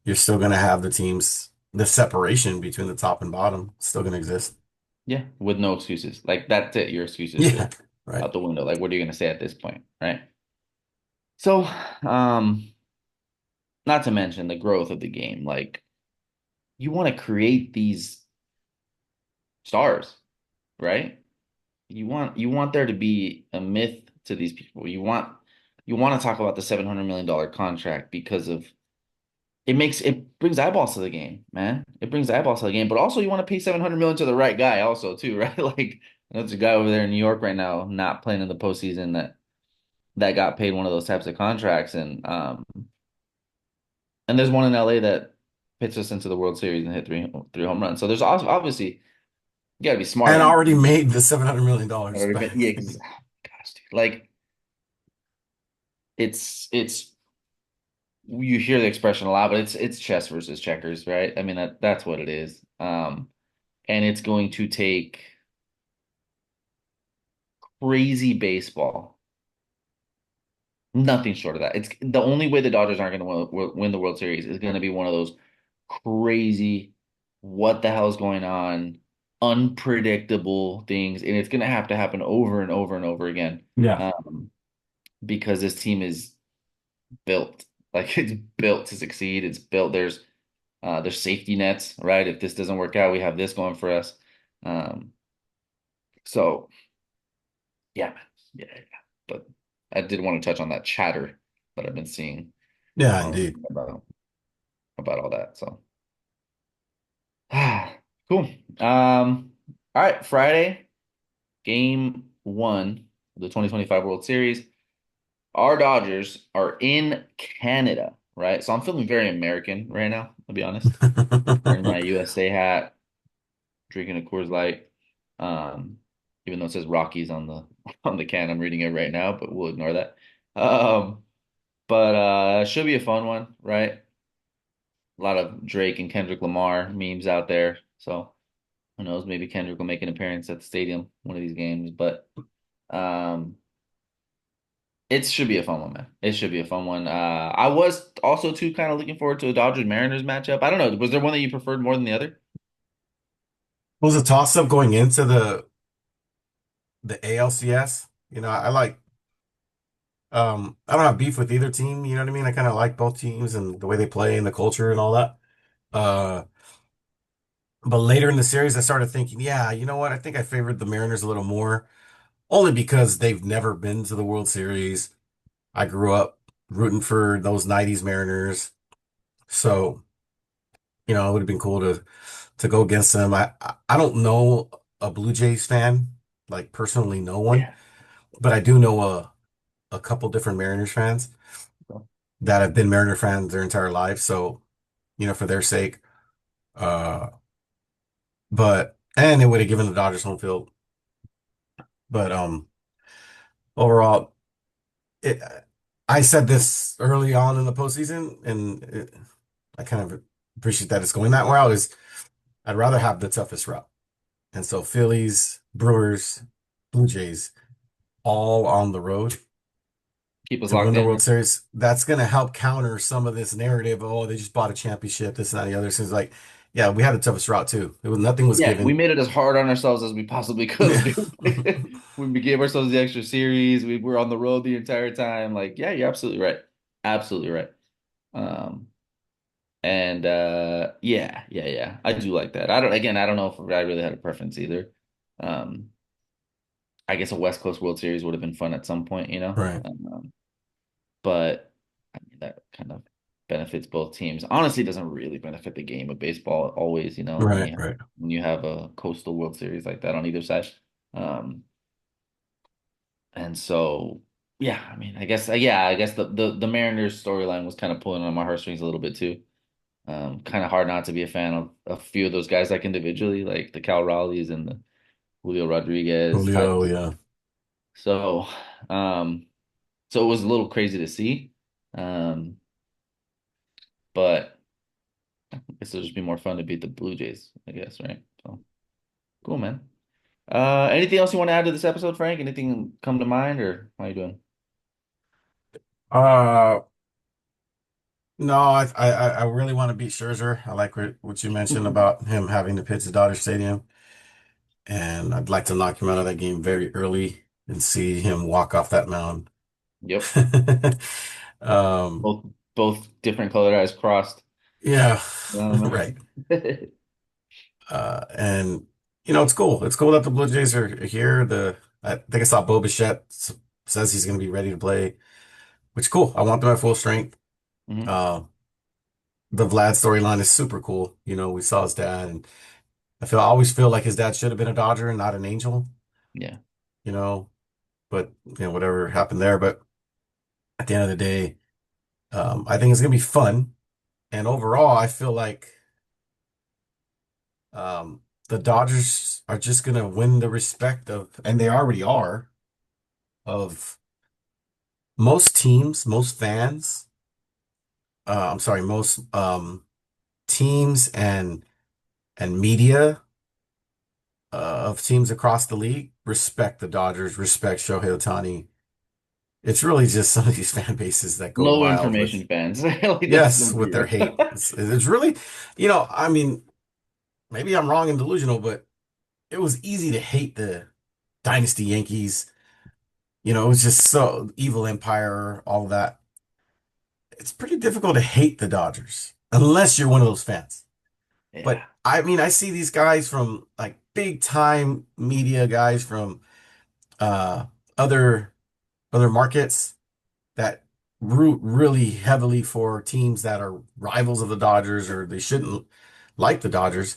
B: you're still going to have the separation between the top and bottom still going to exist.
A: Yeah. With no excuses. Like that's it. Your excuses
B: Yeah,
A: are
B: right.
A: out the window. Like, what are you gonna say at this point? Right. So, not to mention the growth of the game. Like, you want to create these stars, right? You want there to be a myth to these people. You want to talk about the $700 million contract because of it brings eyeballs to the game, man. It brings eyeballs to the game, but also you want to pay 700 million to the right guy also too, right? Like there's a guy over there in New York right now not playing in the postseason that got paid one of those types of contracts and there's one in LA that pitched us into the World Series and hit three home runs. So there's also obviously you got to be smart
B: And
A: when
B: already made the $700 million
A: yeah,
B: back.
A: gosh, dude. Like it's you hear the expression a lot, but it's chess versus checkers, right? I mean that's what it is. And it's going to take crazy baseball. Nothing short of that. It's the only way the Dodgers aren't going to win the World Series is going to be one of those crazy, what the hell's going on, unpredictable things, and it's going to happen over and over and over again.
B: Yeah.
A: Um, because this team is built, like it's built to succeed. It's built. There's safety nets, right? If this doesn't work out, we have this going for us. Um, so yeah, man. Yeah, yeah. But I did want to touch on that chatter that I've been seeing
B: Yeah,
A: on
B: indeed.
A: about all that. So cool. All right, Friday, game one of the 2025 World Series. Our Dodgers are in Canada, right? So I'm feeling very American right now, I'll be honest. Wearing my USA hat, drinking a Coors Light. Um, Even though it says Rockies on the on the can, I'm reading it right now, but we'll ignore that. But should be a fun one, right? A lot of Drake and Kendrick Lamar memes out there. So who knows, maybe Kendrick will make an appearance at the stadium one of these games. But um it should be a fun one, man. It should be a fun one. I was also too kind of looking forward to a Dodgers Mariners matchup. I don't know. Was there one that you preferred more than the other?
B: Was a toss up going into the ALCS. I don't have beef with either team, you know what I mean? I kind of like both teams and the way they play and the culture and all that. Uh, but later in the series, I started thinking, yeah, you know what? I think I favored the Mariners a little more, only because they've never been to the World Series. I grew up rooting for those 90s Mariners. So, it would have been cool to go against them. I don't know a Blue Jays fan, like personally no one,
A: Yeah.
B: but I do know a couple different Mariners fans that have been Mariner fans their entire life. So, for their sake. Uh, and it would have given the Dodgers home field. But overall, it I said this early on in the postseason, and I kind of appreciate that it's going that route. I'd rather have the toughest route, and so Phillies, Brewers, Blue Jays, all on the road
A: Keep us
B: to
A: locked
B: win the
A: in.
B: World Series. That's going to help counter some of this narrative. Oh, they just bought a championship, this and that, and the other. So it's like, yeah, we had the toughest route too. Nothing was
A: Yeah, we
B: given.
A: made it as hard on ourselves as we possibly could have,
B: Yeah.
A: dude. We gave ourselves the extra series. We were on the road the entire time. Like, yeah, you're absolutely right. Absolutely right. Um, and yeah, yeah, yeah. I do like that. I don't know if I really had a preference either. Um, I guess a West Coast World Series would have been fun at some point, you know.
B: Right.
A: But I mean that kind of benefits both teams. Honestly, it doesn't really benefit the game of baseball always, you know,
B: Right. Right.
A: when you have a coastal World Series like that on either side. Um, and so yeah, I mean, I guess the Mariners storyline was kind of pulling on my heartstrings a little bit too. Kind of hard not to be a fan of a few of those guys like individually, like the Cal Raleighs and the Julio Rodriguez
B: Julio,
A: types.
B: yeah.
A: So, um, so it was a little crazy to see. Um, but I guess it'll just be more fun to beat the Blue Jays, I guess, right? So cool, man. Anything else you want to add to this episode, Frank? Anything come to mind, or How you doing?
B: Uh, no, I really want to beat Scherzer. I like what you mentioned about him having to pitch at Dodger Stadium, and I'd like to knock him out of that game very early and see him walk off that mound.
A: Yep.
B: Um,
A: Both different colored eyes crossed.
B: yeah,
A: Um,
B: right. And it's cool. It's cool that the Blue Jays are here. I think I saw Bo Bichette says he's going to be ready to play, which is cool. I want them at full strength.
A: mhm.
B: Uh, the Vlad storyline is super cool. We saw his dad, and I always feel like his dad should have been a Dodger and not an Angel,
A: Yeah.
B: you know, but whatever happened there. But at the end of the day, I think it's gonna be fun. And overall, I feel like the Dodgers are just gonna win the respect of, and they already are, of most teams, most fans. I'm sorry, most teams and media of teams across the league respect the Dodgers, respect Shohei Ohtani. It's really just some of these fan bases that go
A: No
B: wild with,
A: information fans. Like that's
B: yes,
A: gonna
B: with
A: be
B: their hate. It's really, I mean, maybe I'm wrong and delusional, but it was easy to hate the Dynasty Yankees. It was just so evil empire, all of that. It's pretty difficult to hate the Dodgers unless you're one of those fans. But
A: Yeah.
B: I mean, I see these guys from like big time media guys from uh other other markets that root really heavily for teams that are rivals of the Dodgers or they shouldn't like the Dodgers,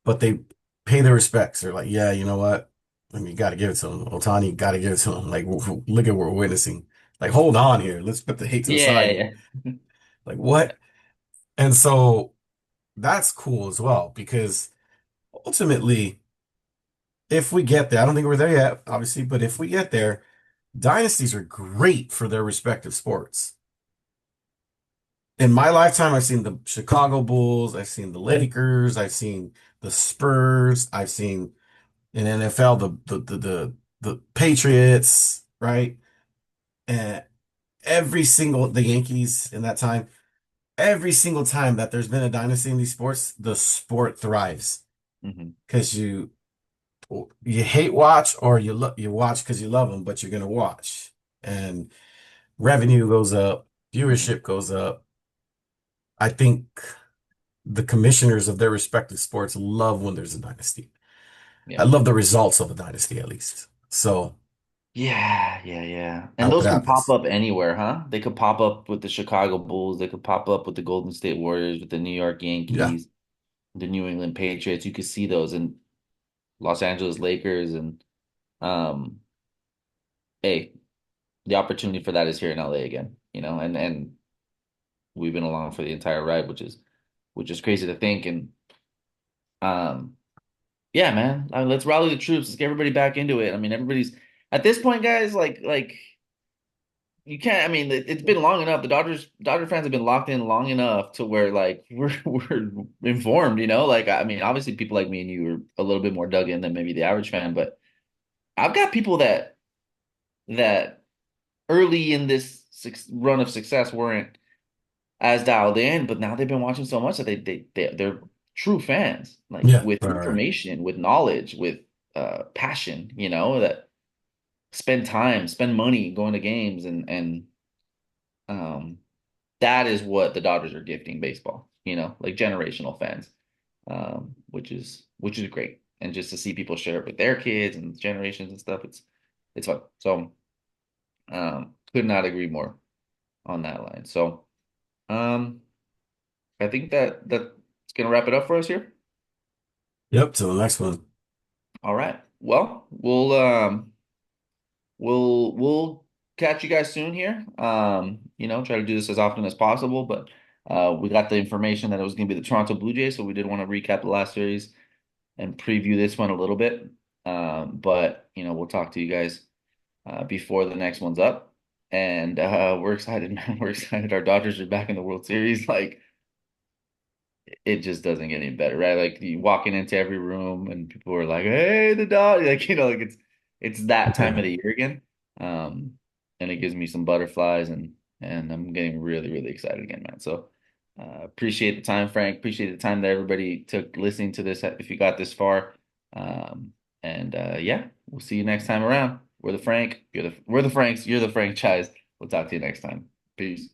B: but they pay their respects. They're like, yeah, you know what? I mean, you got to give it to him. Otani, got to give it to him. Like, look at what we're witnessing. Like, hold on here. Let's put the hate to the
A: Yeah,
B: side.
A: yeah.
B: Like, what? And so that's cool as well because ultimately, if we get there, I don't think we're there yet, obviously, but if we get there, dynasties are great for their respective sports. In my lifetime, I've seen the Chicago Bulls, I've seen the Lakers, I've seen the Spurs, I've seen in NFL the Patriots, right? And the Yankees in that time, every single time that there's been a dynasty in these sports, the sport thrives
A: Hmm.
B: because you hate watch or you watch because you love them, but you're gonna watch, and revenue goes up,
A: Hmm.
B: viewership goes up. I think the commissioners of their respective sports love when there's a dynasty. I
A: Yeah.
B: love the results of a dynasty at least. So
A: Yeah, yeah, yeah.
B: I
A: And
B: hope
A: those
B: it
A: can pop
B: happens.
A: up anywhere, huh? They could pop up with the Chicago Bulls. They could pop up with the Golden State Warriors, with the New York
B: Yeah.
A: Yankees, the New England Patriots. You could see those in Los Angeles Lakers. And um, hey, the opportunity for that is here in LA again, and we've been along for the entire ride, which is crazy to think. And um, yeah, man, I mean, let's rally the troops. Let's get everybody back into it. I mean, everybody's at this point, guys. Like you can't. I mean, it's been long enough. The Dodger fans have been locked in long enough to where like we're informed. Like I mean, obviously, people like me and you are a little bit more dug in than maybe the average fan, but I've got people that early in this run of success weren't as dialed in, but now they've been watching so much that they're true fans, like
B: Yeah.
A: with
B: Right.
A: information, with knowledge, with passion, that spend money going to games, and um that is what the Dodgers are gifting baseball, like generational fans, which is great. And just to see people share it with their kids and generations and stuff, it's fun. So could not agree more on that line. So um I think that's gonna wrap it up for us here.
B: Yep. To the next one.
A: All right. Well, we'll catch you guys soon here. Try to do this as often as possible, but we got the information that it was gonna be the Toronto Blue Jays, so we did want to recap the last series and preview this one a little bit. But we'll talk to you guys before the next one's up. And we're excited, man. We're excited. Our Dodgers are back in the World Series. Like it just doesn't get any better, right? Like you walking into every room and people are like, "Hey, the dog!" Like like it's that time of the year again. Um, and it gives me some butterflies, and I'm getting really, really excited again, man. So appreciate the time, Frank. Appreciate the time that everybody took listening to this if you got this far. Um, and yeah, we'll see you next time around. We're the Franks, you're the franchise. We'll talk to you next time. Peace.